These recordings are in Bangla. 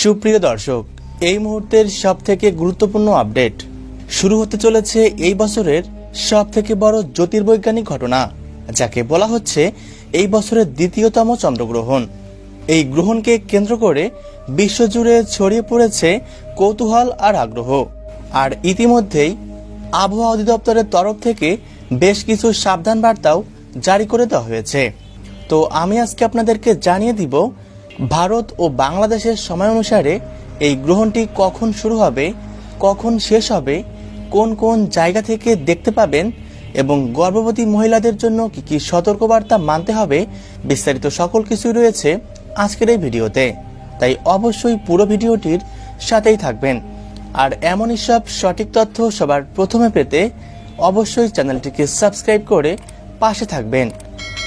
সুপ্রিয় দর্শক, এই মুহূর্তের সবথেকে গুরুত্বপূর্ণ আপডেট শুরু হতে চলেছে এই বছরের সবথেকে বড় জ্যোতির্বৈজ্ঞানিক ঘটনা, যাকে বলা হচ্ছে এই বছরের দ্বিতীয়তম চন্দ্রগ্রহণ। এই গ্রহণকে কেন্দ্র করে বিশ্বজুড়ে ছড়িয়ে পড়েছে কৌতূহল আর আগ্রহ। আর ইতিমধ্যেই আবহাওয়া অধিদপ্তরের তরফ থেকে বেশ কিছু সাবধান বার্তাও জারি করে দেওয়া হয়েছে। তো আমি আজকে আপনাদেরকে জানিয়ে দিব ভারত ও বাংলাদেশের সময় অনুসারে এই গ্রহণটি কখন শুরু হবে, কখন শেষ হবে, কোন কোন জায়গা থেকে দেখতে পাবেন এবং গর্ভবতী মহিলাদের জন্য কি কি সতর্কবার্তা মানতে হবে, বিস্তারিত সকল কিছুই রয়েছে আজকের এই ভিডিওতে। তাই অবশ্যই পুরো ভিডিওটির সাথেই থাকবেন। আর এমনই সব সঠিক তথ্য সবার প্রথমে পেতে অবশ্যই চ্যানেলটিকে সাবস্ক্রাইব করে পাশে থাকবেন।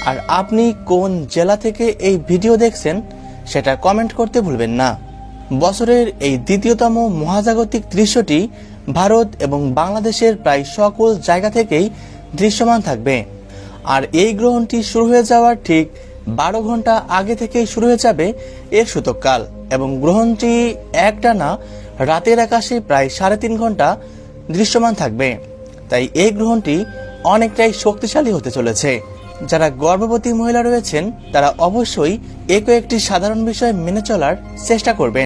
আর আপনি কোন জেলা থেকে এই ভিডিও দেখছেন সেটা কমেন্ট করতে ভুলবেন না। বছরের এই দ্বিতীয়তম মহাজাগতিক দৃশ্যটি ভারত এবং বাংলাদেশের প্রায় সকল জায়গা থেকেই দৃশ্যমান থাকবে। আর এই গ্রহণটি শুরু হয়ে যাওয়ার ঠিক 12 ঘন্টা আগে থেকেই শুরু হয়ে যাবে এর সূতককাল, এবং গ্রহণটি একটানা রাতের আকাশে প্রায় 3.5 ঘন্টা দৃশ্যমান থাকবে। তাই এই গ্রহণটি অনেকটাই শক্তিশালী হতে চলেছে। যারা গর্ভবতী মহিলা রয়েছেন তারা অবশ্যই একটি সাধারণ বিষয় মেনে চলার চেষ্টা করবেন।